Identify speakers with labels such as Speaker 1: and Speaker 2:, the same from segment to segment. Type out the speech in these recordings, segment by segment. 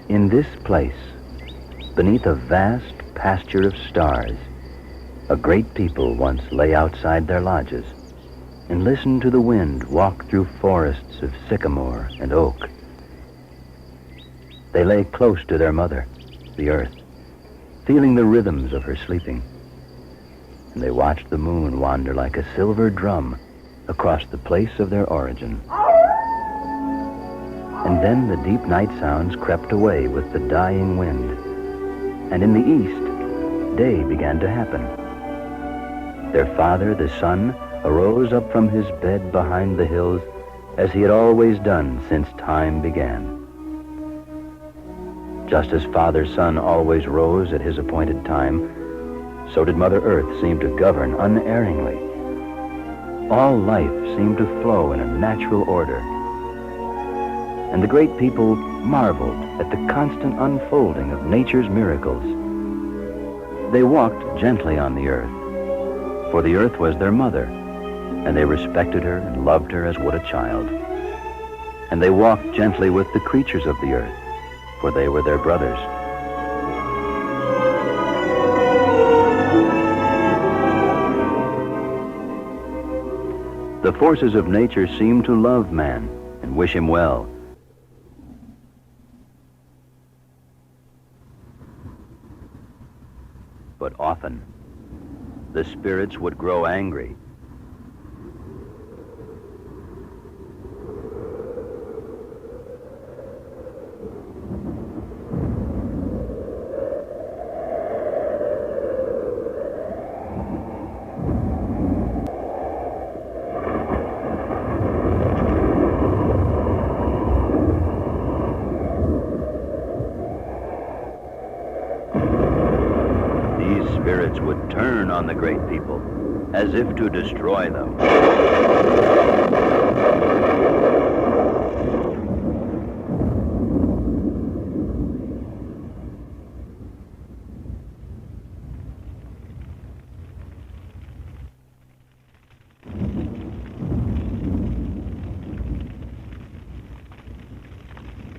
Speaker 1: In this place, beneath a vast pasture of stars, a great people once lay outside their lodges and listened to the wind walk through forests of sycamore and oak. They lay close to their mother, the earth, feeling the rhythms of her sleeping. And they watched the moon wander like a silver drum across the place of their origin. And then the deep night sounds crept away with the dying wind, and in the east, day began to happen. Their father, the sun, arose up from his bed behind the hills as he had always done since time began. Just as Father Sun always rose at his appointed time, so did Mother Earth seem to govern unerringly. All life seemed to flow in a natural order. And the great people marveled at the constant unfolding of nature's miracles. They walked gently on the earth, for the earth was their mother, and they respected her and loved her as would a child. And they walked gently with the creatures of the earth, for they were their brothers. The forces of nature seem to love man and wish him well. But often, the spirits would grow angry. Spirits would turn on the great people as if to destroy them.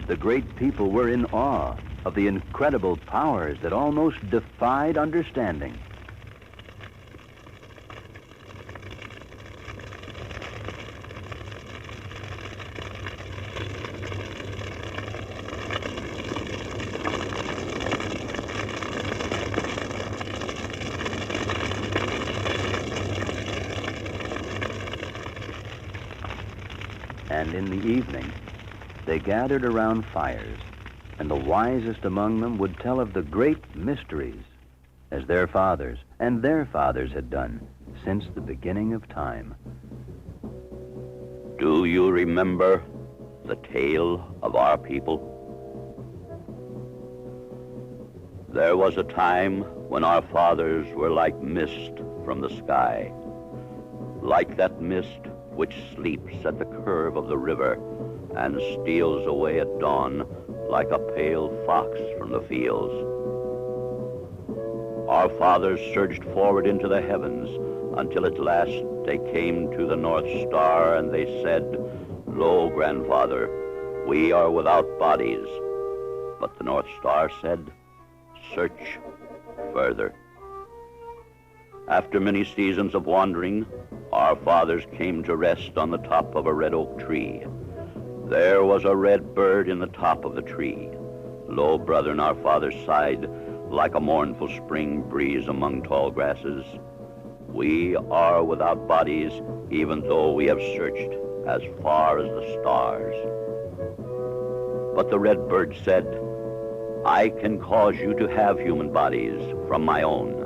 Speaker 1: The great people were in awe of the incredible powers that almost defied understanding. And in the evening, they gathered around fires, and the wisest among them would tell of the great mysteries, as their fathers and their fathers had done since the beginning of time.
Speaker 2: Do you remember the tale of our people? There was a time when our fathers were like mist from the sky, like that mist which sleeps at the curve of the river and steals away at dawn like a pale fox from the fields. Our fathers surged forward into the heavens until at last they came to the North Star, and they said, "Lo, grandfather, we are without bodies." But the North Star said, "Search further." After many seasons of wandering, our fathers came to rest on the top of a red oak tree. There was a red bird in the top of the tree. Lo, brethren, our fathers sighed like a mournful spring breeze among tall grasses. We are without bodies, even though we have searched as far as the stars. But the red bird said, "I can cause you to have human bodies from my own."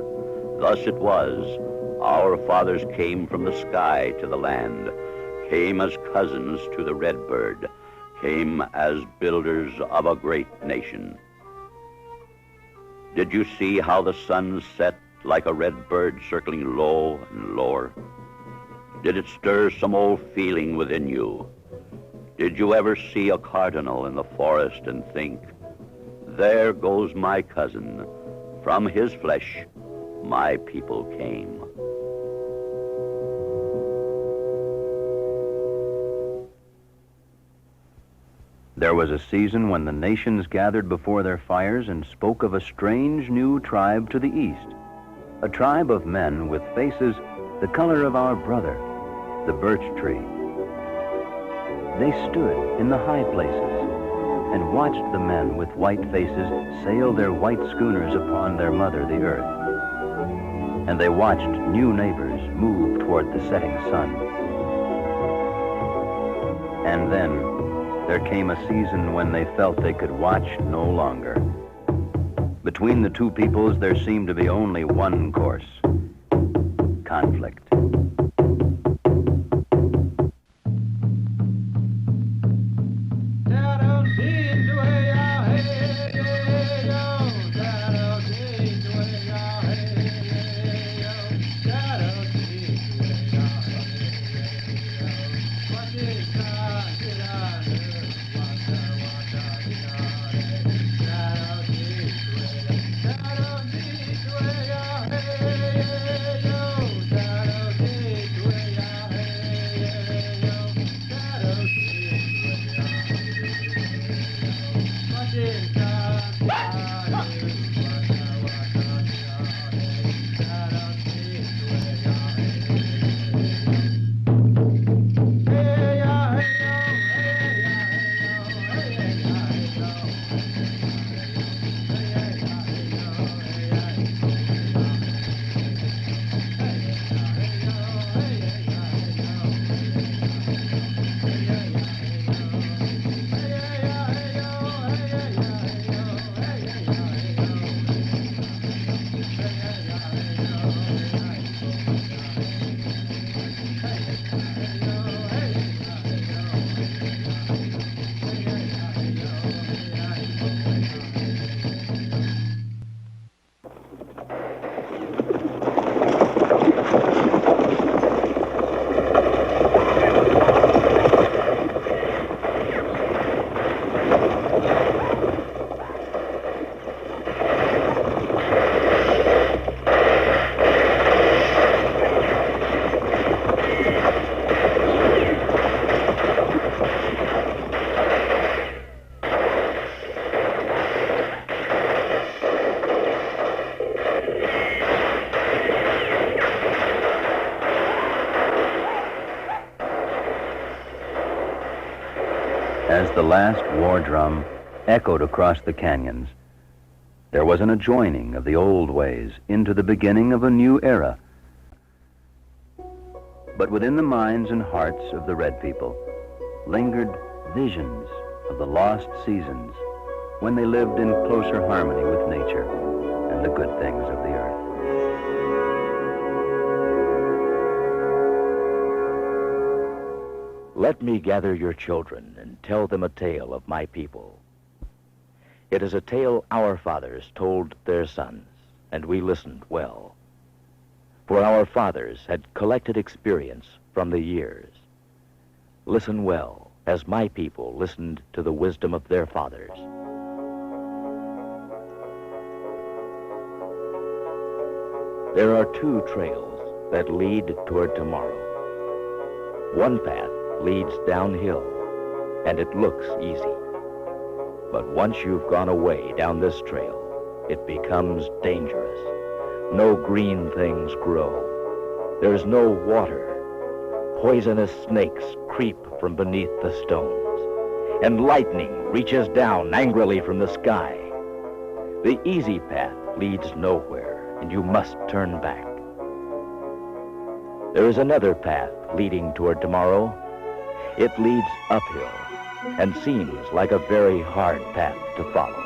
Speaker 2: Thus it was, our fathers came from the sky to the land, came as cousins to the red bird, came as builders of a great nation. Did you see how the sun set like a red bird circling low and lower? Did it stir some old feeling within you? Did you ever see a cardinal in the forest and think, "There goes my cousin, from his flesh my people came"?
Speaker 1: There was a season when the nations gathered before their fires and spoke of a strange new tribe to the east, a tribe of men with faces the color of our brother, the birch tree. They stood in the high places and watched the men with white faces sail their white schooners upon their mother, the earth. And they watched new neighbors move toward the setting sun. And then there came a season when they felt they could watch no longer. Between the two peoples, there seemed to be only one course: conflict. As the last war drum echoed across the canyons, there was an adjoining of the old ways into the beginning of a new era. But within the minds and hearts of the Red people lingered visions of the lost seasons when they lived in closer harmony with nature and the good things of the earth.
Speaker 3: Let me gather your children and tell them a tale of my people. It is a tale our fathers told their sons, and we listened well. For our fathers had collected experience from the years. Listen well, as my people listened to the wisdom of their fathers. There are two trails that lead toward tomorrow. One path leads downhill, and it looks easy. But once you've gone away down this trail, it becomes dangerous. No green things grow. There's no water. Poisonous snakes creep from beneath the stones, and lightning reaches down angrily from the sky. The easy path leads nowhere, and you must turn back. There is another path leading toward tomorrow. It leads uphill and seems like a very hard path to follow.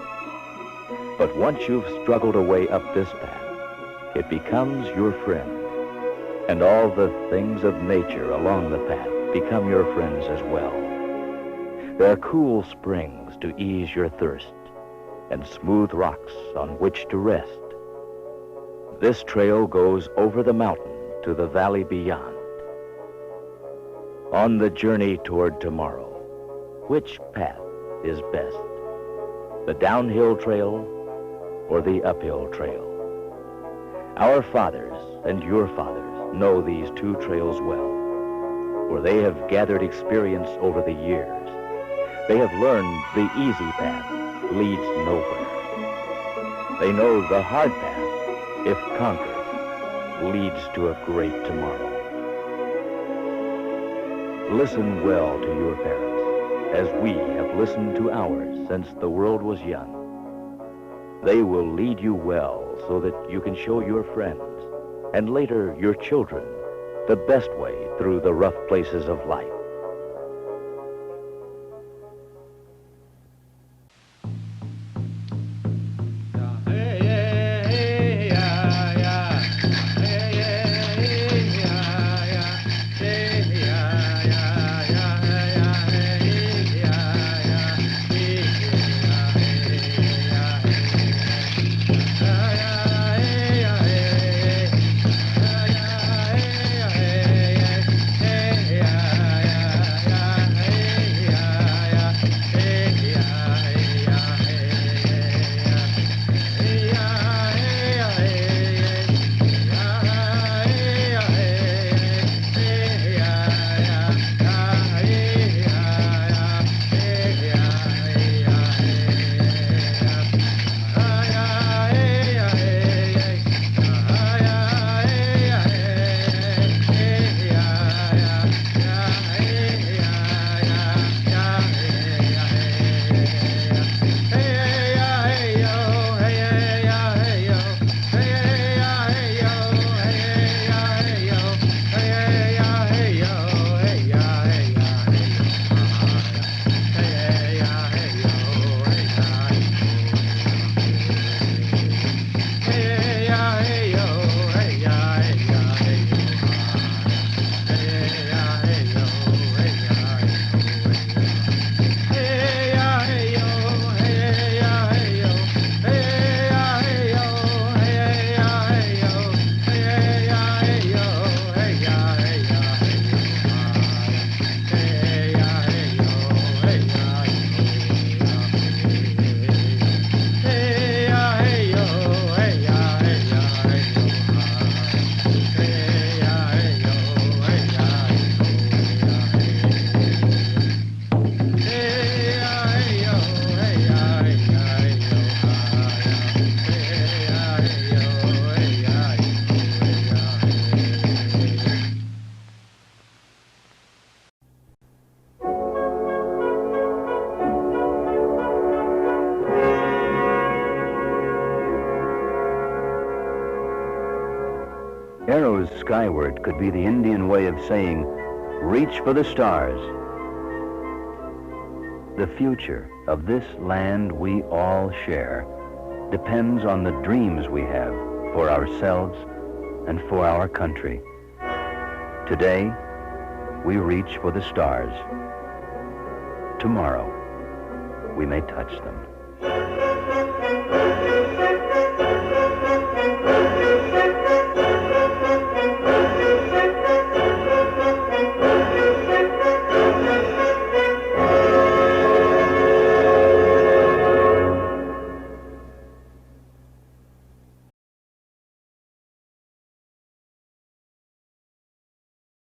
Speaker 3: But once you've struggled away up this path, it becomes your friend, and all the things of nature along the path become your friends as well. There are cool springs to ease your thirst, and smooth rocks on which to rest. This trail goes over the mountain to the valley beyond. On the journey toward tomorrow, which path is best? The downhill trail or the uphill trail? Our fathers and your fathers know these two trails well, for they have gathered experience over the years. They have learned the easy path leads nowhere. They know the hard path, if conquered, leads to a great tomorrow. Listen well to your parents, as we have listened to ours since the world was young. They will lead you well so that you can show your friends, and later your children, the best way through the rough places of life.
Speaker 1: Arrow's Skyward could be the Indian way of saying, reach for the stars. The future of this land we all share depends on the dreams we have for ourselves and for our country. Today, we reach for the stars. Tomorrow, we may touch them.